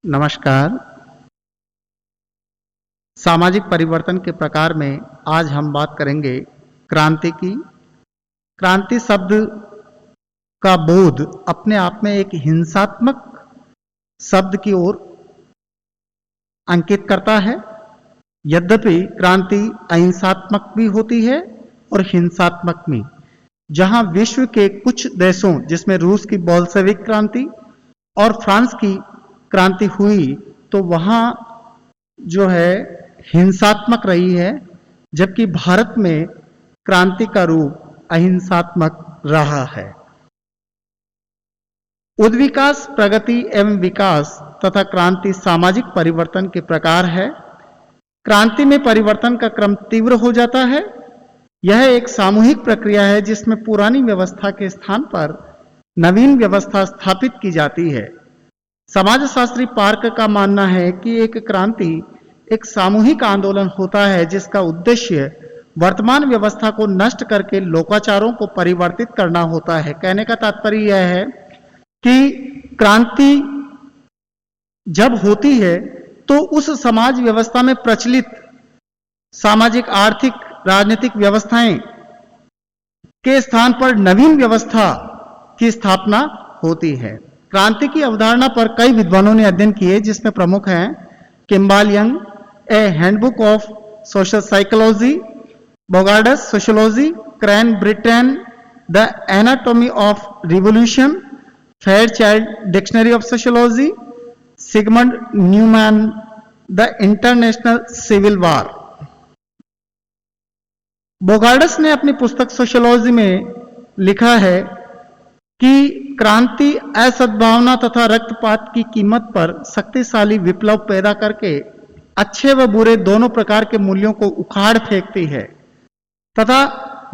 नमस्कार। सामाजिक परिवर्तन के प्रकार में आज हम बात करेंगे क्रांति की। क्रांति शब्द का बोध अपने आप में एक हिंसात्मक शब्द की ओर अंकित करता है। यद्यपि क्रांति अहिंसात्मक भी होती है और हिंसात्मक भी। जहां विश्व के कुछ देशों जिसमें रूस की बोल्शेविक क्रांति और फ्रांस की क्रांति हुई तो वहां जो है हिंसात्मक रही है, जबकि भारत में क्रांति का रूप अहिंसात्मक रहा है। उद्विकास, प्रगति एवं विकास तथा क्रांति सामाजिक परिवर्तन के प्रकार है। क्रांति में परिवर्तन का क्रम तीव्र हो जाता है। यह एक सामूहिक प्रक्रिया है जिसमें पुरानी व्यवस्था के स्थान पर नवीन व्यवस्था स्थापित की जाती है। समाजशास्त्री पार्क का मानना है कि एक क्रांति एक सामूहिक आंदोलन होता है जिसका उद्देश्य वर्तमान व्यवस्था को नष्ट करके लोकाचारों को परिवर्तित करना होता है। कहने का तात्पर्य यह है कि क्रांति जब होती है तो उस समाज व्यवस्था में प्रचलित सामाजिक, आर्थिक, राजनीतिक व्यवस्थाएं के स्थान पर नवीन व्यवस्था की स्थापना होती है। क्रांति की अवधारणा पर कई विद्वानों ने अध्ययन किए, जिसमें प्रमुख हैं Kimball Young, a handbook of social psychology, Bogardus sociology, Crane Brinton, the anatomy of revolution, Fairchild dictionary of sociology, Sigmund Neumann, the international civil war. Bogardus ने अपनी पुस्तक सोशियोलॉजी में लिखा है कि क्रांति असद्भावना तथा रक्तपात की कीमत पर शक्तिशाली विप्लव पैदा करके अच्छे व बुरे दोनों प्रकार के मूल्यों को उखाड़ फेंकती है तथा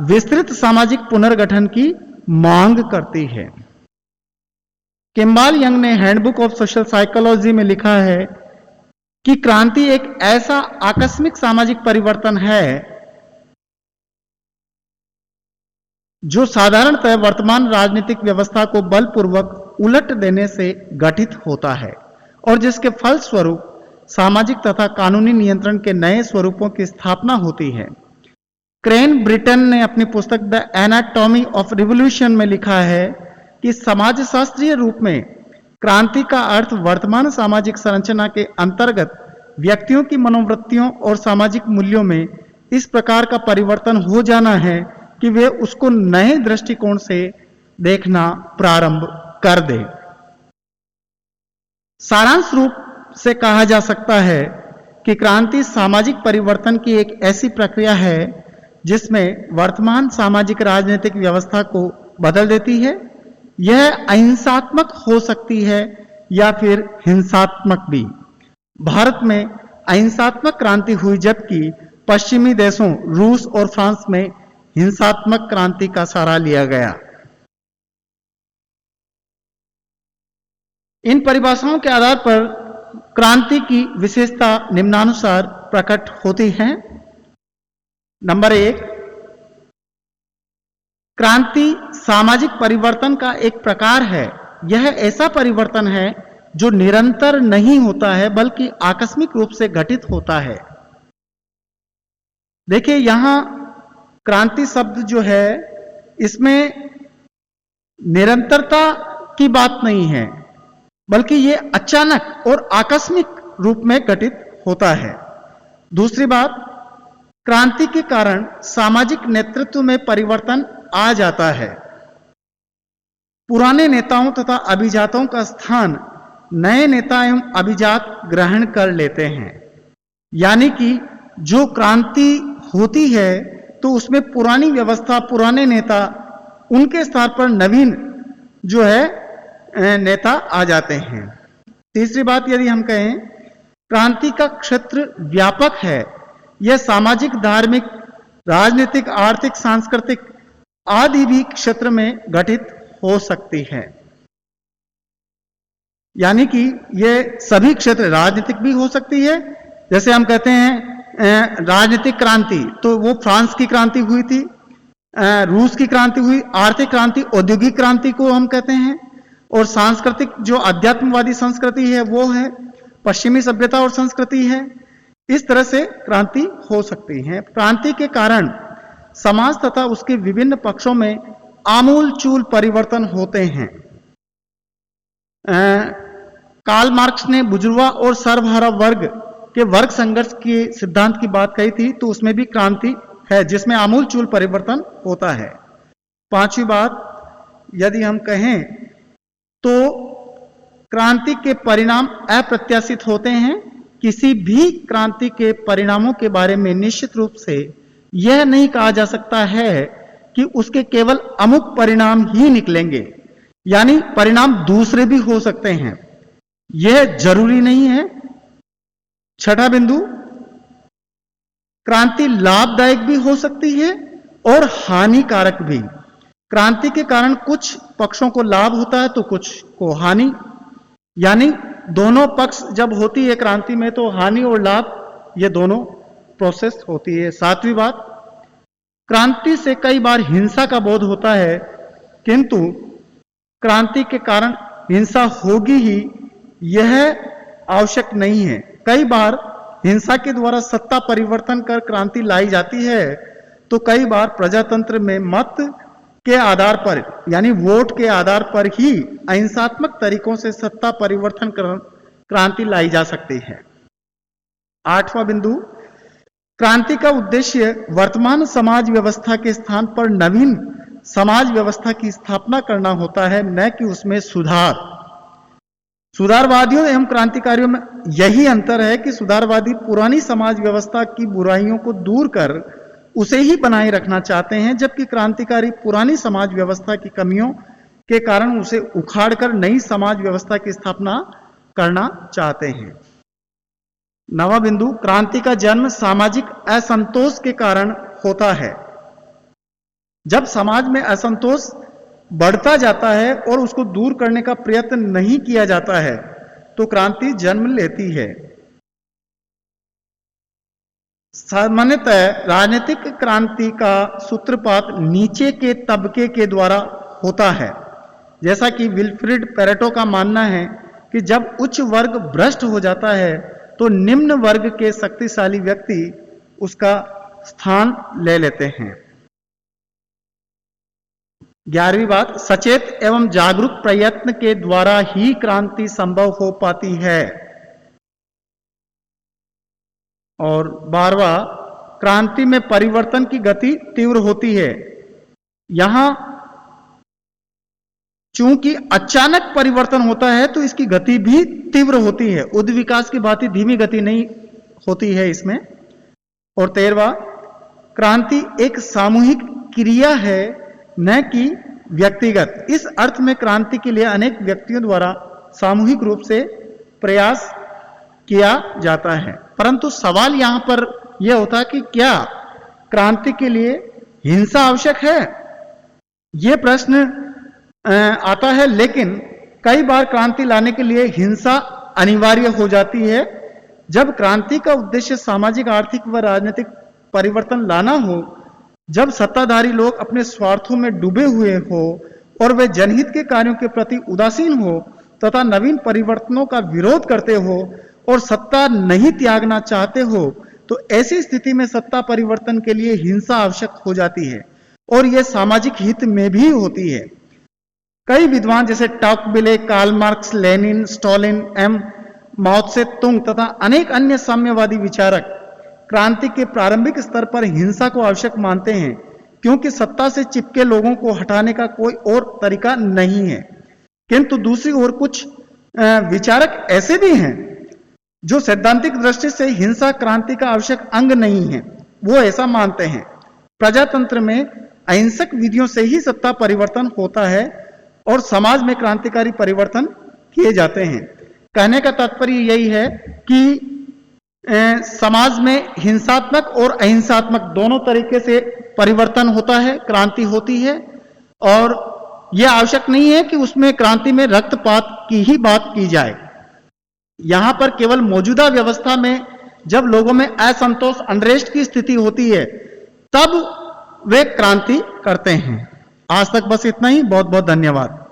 विस्तृत सामाजिक पुनर्गठन की मांग करती है। किम्बाल यंग ने हैंडबुक ऑफ सोशल साइकोलॉजी में लिखा है कि क्रांति एक ऐसा आकस्मिक सामाजिक परिवर्तन है जो साधारणतः वर्तमान राजनीतिक व्यवस्था को बलपूर्वक उलट देने से गठित होता है और जिसके फलस्वरूप सामाजिक तथा कानूनी नियंत्रण के नए स्वरूपों की स्थापना होती है। क्रेन ब्रिटेन ने अपनी पुस्तक द एनाटॉमी ऑफ रिवॉल्यूशन में लिखा है कि समाजशास्त्रीय रूप में क्रांति का अर्थ वर्तमान सामाजिक संरचना के अंतर्गत व्यक्तियों की मनोवृत्तियों और सामाजिक मूल्यों में इस प्रकार का परिवर्तन हो जाना है कि वे उसको नए दृष्टिकोण से देखना प्रारंभ कर दे। सारांश रूप से कहा जा सकता है कि क्रांति सामाजिक परिवर्तन की एक ऐसी प्रक्रिया है जिसमें वर्तमान सामाजिक राजनीतिक व्यवस्था को बदल देती है। यह अहिंसात्मक हो सकती है या फिर हिंसात्मक भी। भारत में अहिंसात्मक क्रांति हुई, जबकि पश्चिमी देशों रूस और फ्रांस में हिंसात्मक क्रांति का सहारा लिया गया। इन परिभाषाओं के आधार पर क्रांति की विशेषता निम्नानुसार प्रकट होती है। नंबर 1, क्रांति सामाजिक परिवर्तन का एक प्रकार है। यह ऐसा परिवर्तन है जो निरंतर नहीं होता है बल्कि आकस्मिक रूप से घटित होता है। देखिए, यहां क्रांति शब्द जो है इसमें निरंतरता की बात नहीं है, बल्कि ये अचानक और आकस्मिक रूप में घटित होता है। दूसरी बात, क्रांति के कारण सामाजिक नेतृत्व में परिवर्तन आ जाता है। पुराने नेताओं तथा अभिजातों का स्थान नए नेता एवं अभिजात ग्रहण कर लेते हैं। यानी कि जो क्रांति होती है तो उसमें पुरानी व्यवस्था, पुराने नेता, उनके स्थान पर नवीन जो है नेता आ जाते हैं। तीसरी बात, यदि हम कहें क्रांति का क्षेत्र व्यापक है, यह सामाजिक, धार्मिक, राजनीतिक, आर्थिक, सांस्कृतिक आदि भी क्षेत्र में घटित हो सकती है। यानी कि यह सभी क्षेत्र, राजनीतिक भी हो सकती है। जैसे हम कहते हैं राजनीतिक क्रांति, तो वो फ्रांस की क्रांति हुई थी, रूस की क्रांति हुई। आर्थिक क्रांति औद्योगिक क्रांति को हम कहते हैं। और सांस्कृतिक जो अध्यात्मवादी संस्कृति है वो है। पश्चिमी सभ्यता और संस्कृति है। इस तरह से क्रांति हो सकती है। क्रांति के कारण समाज तथा उसके विभिन्न पक्षों में आमूलचूल परिवर्तन होते हैं। कार्ल मार्क्स ने बुर्जुआ और सर्वहारा वर्ग के वर्ग संघर्ष के सिद्धांत की बात कही थी, तो उसमें भी क्रांति है जिसमें आमूलचूल परिवर्तन होता है। पांचवी बात, यदि हम कहें तो क्रांति के परिणाम अप्रत्याशित होते हैं। किसी भी क्रांति के परिणामों के बारे में निश्चित रूप से यह नहीं कहा जा सकता है कि उसके केवल अमुक परिणाम ही निकलेंगे, यानी परिणाम दूसरे भी हो सकते हैं, यह जरूरी नहीं है। छठा बिंदु, क्रांति लाभदायक भी हो सकती है और हानिकारक भी। क्रांति के कारण कुछ पक्षों को लाभ होता है तो कुछ को हानि, यानी दोनों पक्ष जब होती है क्रांति में तो हानि और लाभ ये दोनों प्रोसेस होती है। सातवीं बात, क्रांति से कई बार हिंसा का बोध होता है, किंतु क्रांति के कारण हिंसा होगी ही यह आवश्यक नहीं है। कई बार हिंसा के द्वारा सत्ता परिवर्तन कर क्रांति लाई जाती है, तो कई बार प्रजातंत्र में मत के आधार पर यानी वोट के आधार पर ही अहिंसात्मक तरीकों से सत्ता परिवर्तन कर क्रांति लाई जा सकती है। आठवां बिंदु, क्रांति का उद्देश्य वर्तमान समाज व्यवस्था के स्थान पर नवीन समाज व्यवस्था की स्थापना करना होता है, न कि उसमें सुधार। सुधारवादियों एवं क्रांतिकारियों में यही अंतर है कि सुधारवादी पुरानी समाज व्यवस्था की बुराइयों को दूर कर उसे ही बनाए रखना चाहते हैं, जबकि क्रांतिकारी पुरानी समाज व्यवस्था की कमियों के कारण उसे उखाड़कर नई समाज व्यवस्था की स्थापना करना चाहते हैं। नवा बिंदु, क्रांति का जन्म सामाजिक असंतोष के कारण होता है। जब समाज में असंतोष बढ़ता जाता है और उसको दूर करने का प्रयत्न नहीं किया जाता है तो क्रांति जन्म लेती है। सामान्यतः राजनीतिक क्रांति का सूत्रपात नीचे के तबके के द्वारा होता है, जैसा कि विल्फ्रेड पेरेटो का मानना है कि जब उच्च वर्ग भ्रष्ट हो जाता है तो निम्न वर्ग के शक्तिशाली व्यक्ति उसका स्थान ले लेते हैं। 11वीं बात, सचेत एवं जागरूक प्रयत्न के द्वारा ही क्रांति संभव हो पाती है। और 12वां, क्रांति में परिवर्तन की गति तीव्र होती है। यहां चूंकि अचानक परिवर्तन होता है तो इसकी गति भी तीव्र होती है, उद्योग विकास की भांति धीमी गति नहीं होती है इसमें। और 13वां, क्रांति एक सामूहिक क्रिया है न कि व्यक्तिगत। इस अर्थ में क्रांति के लिए अनेक व्यक्तियों द्वारा सामूहिक रूप से प्रयास किया जाता है, परंतु सवाल यहां पर यह होता है कि क्या क्रांति के लिए हिंसा आवश्यक है, यह प्रश्न आता है। लेकिन कई बार क्रांति लाने के लिए हिंसा अनिवार्य हो जाती है। जब क्रांति का उद्देश्य सामाजिक, आर्थिक व राजनीतिक परिवर्तन लाना हो, जब सत्ताधारी लोग अपने स्वार्थों में डूबे हुए हो और वे जनहित के कार्यों के प्रति उदासीन हो तथा नवीन परिवर्तनों का विरोध करते हो और सत्ता नहीं त्यागना चाहते हो, तो ऐसी स्थिति में सत्ता परिवर्तन के लिए हिंसा आवश्यक हो जाती है और यह सामाजिक हित में भी होती है। कई विद्वान जैसे टॉकबिले, कार्ल मार्क्स, लेनिन, स्टालिन, माओ त्से तुंग तथा अनेक अन्य साम्यवादी विचारक क्रांति के प्रारंभिक स्तर पर हिंसा को आवश्यक मानते हैं, क्योंकि सत्ता से चिपके लोगों को हटाने का कोई और तरीका नहीं है। किंतु दूसरी ओर कुछ विचारक ऐसे भी हैं जो सैद्धांतिक दृष्टि से हिंसा क्रांति का आवश्यक अंग नहीं है। वो ऐसा मानते हैं प्रजातंत्र में अहिंसक विधियों से ही सत्ता परिवर्तन होता है और समाज में क्रांतिकारी परिवर्तन किए जाते हैं। कहने का तात्पर्य यही है कि समाज में हिंसात्मक और अहिंसात्मक दोनों तरीके से परिवर्तन होता है, क्रांति होती है, और यह आवश्यक नहीं है कि उसमें क्रांति में रक्तपात की ही बात की जाए। यहां पर केवल मौजूदा व्यवस्था में जब लोगों में असंतोष, अनरेस्ट की स्थिति होती है, तब वे क्रांति करते हैं। आज तक बस इतना ही। बहुत बहुत धन्यवाद।